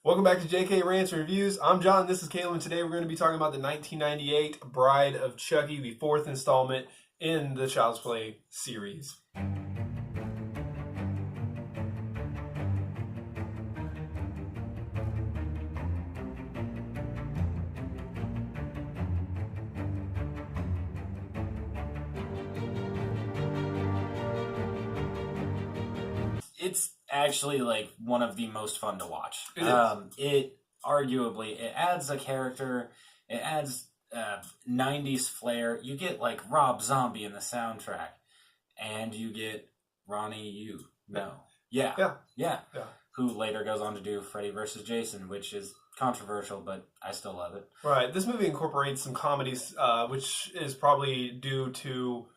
Welcome back to JK Rants and Reviews. I'm John, this is Caleb, and today we're going to be talking about the 1998 Bride of Chucky, the fourth installment in the Child's Play series. It's actually like one of the most fun to watch. It It adds a character, it adds 90s flair. You get like Rob Zombie in the soundtrack, and you get Ronnie Yu. Yeah. Who later goes on to do Freddy vs. Jason, which is controversial, but I still love it. Right. This movie incorporates some comedies, which is probably due to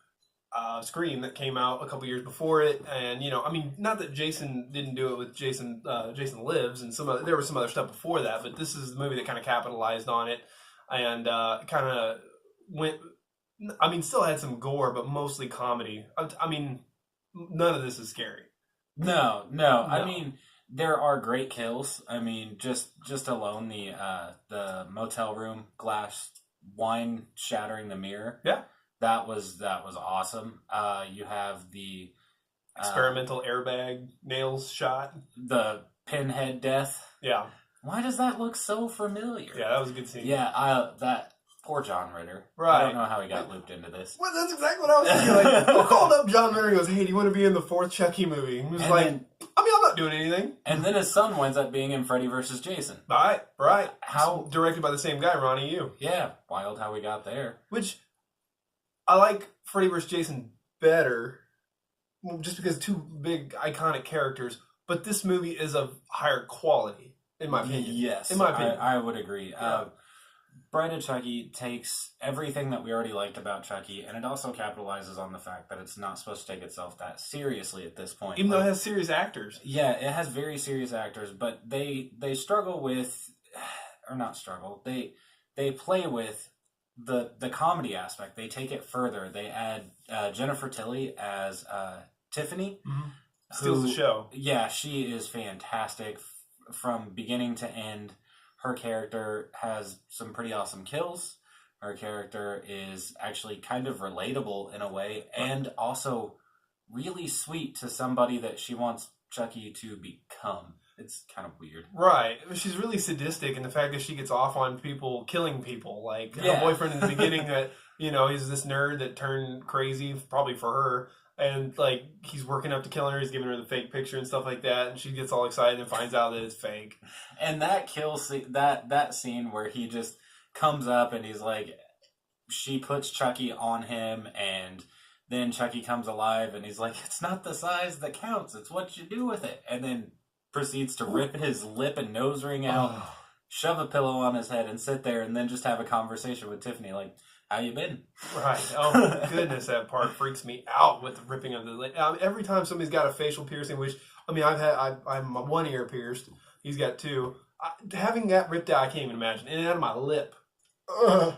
Scream that came out a couple years before it, and not that Jason didn't do it with Jason Lives, and there was some other stuff before that, but this is the movie that kind of capitalized on it, and kind of went. Still had some gore, but mostly comedy. None of this is scary. No. There are great kills. Just alone the motel room glass wine shattering the mirror. Yeah. That was awesome. You have the experimental airbag nails shot. The pinhead death. Yeah. Why does that look so familiar? Yeah, that was a good scene. Yeah, that poor John Ritter. Right. I don't know how he got looped into this. Well, that's exactly what I was thinking. Like, who called up John Ritter and goes, "Hey, do you want to be in the fourth Chucky movie?" And he was like, I'm not doing anything. And then his son winds up being in Freddy vs. Jason. Right. How directed by the same guy, Ronnie Yu. Yeah, wild how we got there. Which I like Freddy vs. Jason better, just because two big iconic characters. But this movie is of higher quality, in my opinion. Yes, in my opinion, I would agree. Yeah. Bride of Chucky takes everything that we already liked about Chucky, and it also capitalizes on the fact that it's not supposed to take itself that seriously at this point. Even though it has serious actors. Yeah, it has very serious actors, but they struggle with, or not struggle, they play with the comedy aspect. They take it further. They add Jennifer Tilly as Tiffany. Mm-hmm. Steals the show. Yeah, she is fantastic from beginning to end. Her character has some pretty awesome kills. Her character is actually kind of relatable in a way, and also really sweet to somebody that she wants Chucky to become. It's kind of weird. Right. She's really sadistic in the fact that she gets off on people killing people. Like, her boyfriend in the beginning that, he's this nerd that turned crazy, probably for her. And, like, he's working up to killing her. He's giving her the fake picture and stuff like that. And she gets all excited and finds out that it's fake. And that kill scene, that scene where he just comes up and he's like, she puts Chucky on him, and then Chucky comes alive and he's like, it's not the size that counts. It's what you do with it. And then proceeds to rip his lip and nose ring out, shove a pillow on his head, and sit there and then just have a conversation with Tiffany like, how you been? Right. Oh, my goodness, that part freaks me out with the ripping of the lip. Every time somebody's got a facial piercing, which, I'm one ear pierced. He's got two. Having that ripped out, I can't even imagine. And out of my lip. No.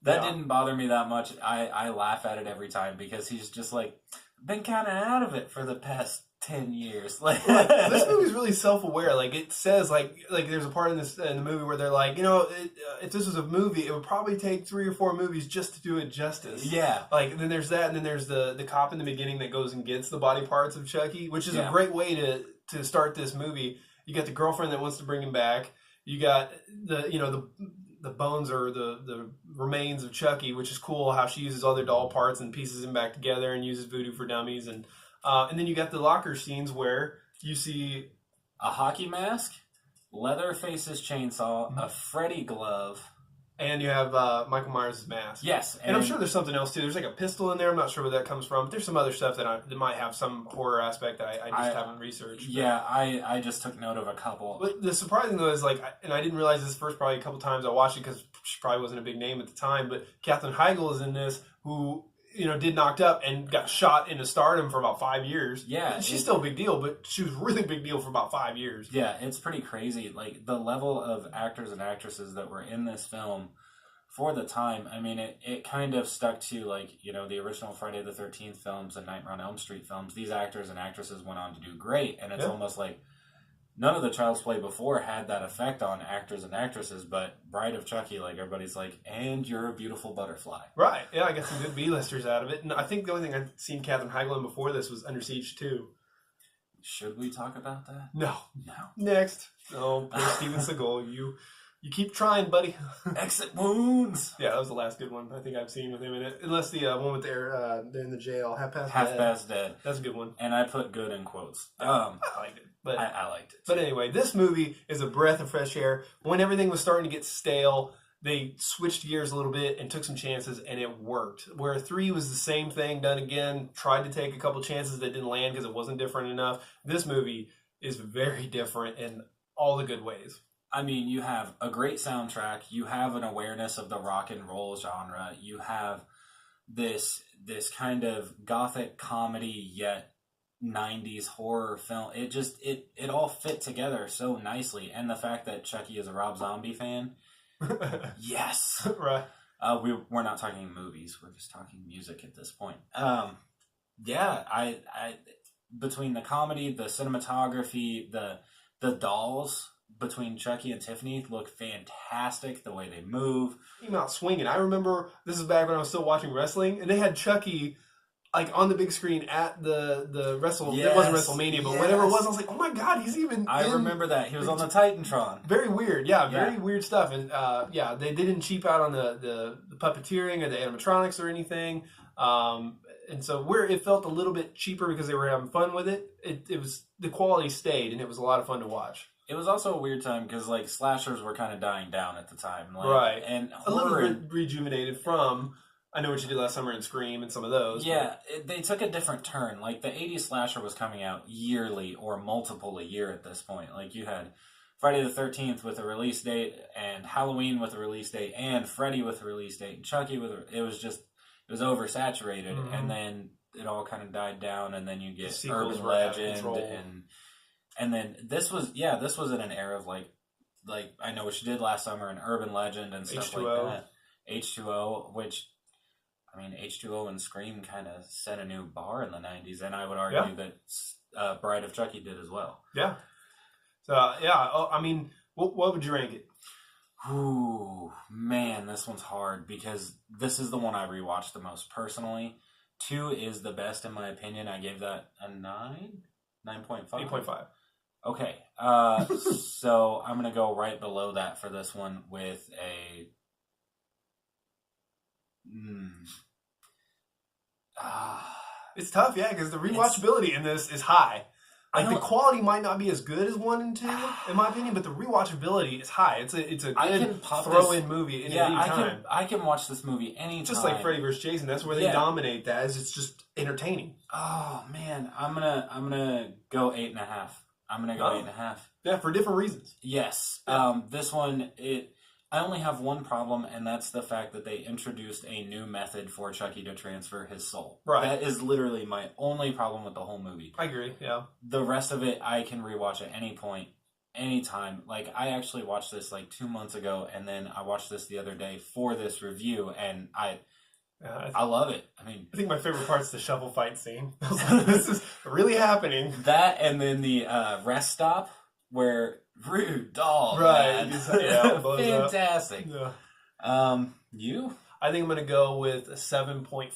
That didn't bother me that much. I laugh at it every time because he's just like, been kind of out of it for the past 10 years. This movie's really self-aware. Like, it says, like there's a part in the movie where they're like, if this was a movie, it would probably take 3 or 4 movies just to do it justice. Yeah. Like, and then there's that, and then there's the cop in the beginning that goes and gets the body parts of Chucky, which is a great way to start this movie. You got the girlfriend that wants to bring him back. You got the bones or the remains of Chucky, which is cool how she uses other doll parts and pieces them back together and uses voodoo for dummies. And then you got the locker scenes where you see a hockey mask, Leatherface's chainsaw, a Freddy glove, and you have Michael Myers' mask. Yes. And I'm sure there's something else too. There's like a pistol in there. I'm not sure where that comes from. But there's some other stuff that might have some horror aspect that I just haven't researched. Yeah, I just took note of a couple. But the surprising though is and I didn't realize this first probably a couple times I watched it because she probably wasn't a big name at the time, but Katherine Heigl is in this, who did Knocked Up and got shot into stardom for about 5 years. Yeah. She's still a big deal, but she was a really big deal for about 5 years. Yeah, it's pretty crazy. Like, the level of actors and actresses that were in this film for the time, it kind of stuck to, the original Friday the 13th films and Nightmare on Elm Street films. These actors and actresses went on to do great, and it's almost like, none of the Child's Play before had that effect on actors and actresses, but Bride of Chucky, like, everybody's like, and you're a beautiful butterfly. Right. Yeah, I got some good B-listers out of it. And I think the only thing I'd seen Katherine Heigl in before this was Under Siege 2. Should we talk about that? No. No. Next. Oh, poor Steven Seagal. You keep trying, buddy. Exit Wounds. Yeah, that was the last good one I think I've seen with him in it. Unless the one with they're in the jail, Half Past Dead. That's a good one. And I put good in quotes. I liked it. But I liked it. But anyway, this movie is a breath of fresh air. When everything was starting to get stale, they switched gears a little bit and took some chances, and it worked. Where 3 was the same thing done again, tried to take a couple chances that didn't land because it wasn't different enough. This movie is very different in all the good ways. I mean, you have a great soundtrack. You have an awareness of the rock and roll genre. You have this kind of gothic comedy yet 90s horror film. It all fit together so nicely. And the fact that Chucky is a Rob Zombie fan, yes, right. We're not talking movies. We're just talking music at this point. Yeah, I between the comedy, the cinematography, the dolls between Chucky and Tiffany look fantastic. The way they move, came out swinging. I remember this is back when I was still watching wrestling, and they had Chucky like on the big screen at the wrestle. Yes, it wasn't WrestleMania, but whatever it was, I was like, oh my god, he's even. I remember that he was on the Titantron. Very weird, very weird stuff, and they didn't cheap out on the puppeteering or the animatronics or anything. And so where it felt a little bit cheaper because they were having fun with it, it was the quality stayed, and it was a lot of fun to watch. It was also a weird time because like slashers were kind of dying down at the time, like, right? And a little bit rejuvenated from I Know What You Did Last Summer and Scream and some of those. Yeah, they took a different turn. Like the '80s slasher was coming out yearly or multiple a year at this point. Like you had Friday the 13th with a release date, and Halloween with a release date, and Freddy with a release date, and Chucky with it was oversaturated, and then it all kind of died down, and then you get Urban Legend and then this was in an era of like I Know What You Did Last Summer and Urban Legend and stuff H2O. like that. H2O, which I mean H2O and Scream kind of set a new bar in the 90s, and I would argue that Bride of Chucky did as well. Yeah. So I mean, what would you rank it? Ooh, man, this one's hard because this is the one I rewatched the most personally. 2 is the best in my opinion. I gave that a 9? 9.5? 8.5. Okay, so I'm going to go right below that for this one with a... It's tough, yeah, because the rewatchability in this is high. Like the quality might not be as good as 1 and 2, in my opinion, but the rewatchability is high. It's a good throw-in movie any time. I can watch this movie anytime. Just like Freddy vs. Jason, that's where they dominate that. Is it's just entertaining. Oh man, I'm gonna go 8.5. I'm gonna go 8.5. Yeah, for different reasons. Yes. This one I only have one problem, and that's the fact that they introduced a new method for Chucky to transfer his soul. Right. That is literally my only problem with the whole movie. I agree, yeah. The rest of it, I can rewatch at any point, anytime. Like, I actually watched this, 2 months ago, and then I watched this the other day for this review, and I love it. I think my favorite part is the shovel fight scene. I was like, this is really happening. That, and then the rest stop, where... Rude doll, right? Yeah, fantastic. Yeah. You? I think I'm gonna go with a 7.5.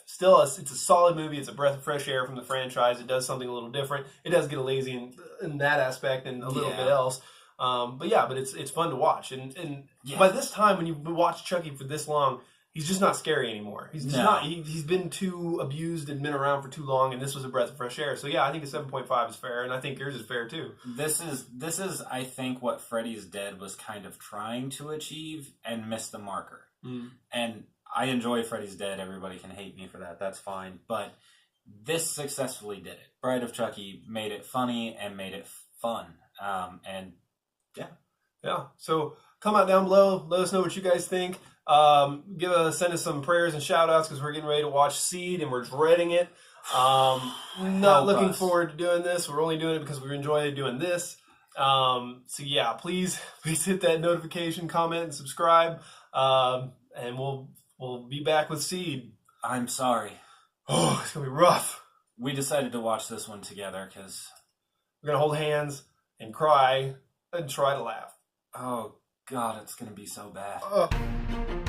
Still, it's a solid movie. It's a breath of fresh air from the franchise. It does something a little different. It does get lazy in that aspect and a little bit else. But it's fun to watch. And by this time, when you watch Chucky for this long, he's just not scary anymore. He's just not. He's been too abused and been around for too long, and this was a breath of fresh air. So yeah, I think a 7.5 is fair, and I think yours is fair too. This is I think what Freddy's Dead was kind of trying to achieve and missed the marker. And I enjoy Freddy's Dead. Everybody can hate me for that. That's fine. But this successfully did it. Bride of Chucky made it funny and made it fun. And yeah. So comment down below. Let us know what you guys think. Send us some prayers and shout outs because we're getting ready to watch Seed and we're dreading it. Not looking forward to doing this. We're only doing it because we enjoy doing this. So yeah, please hit that notification, comment, and subscribe. And we'll be back with Seed. I'm sorry. Oh, it's gonna be rough. We decided to watch this one together because we're gonna hold hands and cry and try to laugh. Oh God, it's gonna be so bad. Ugh.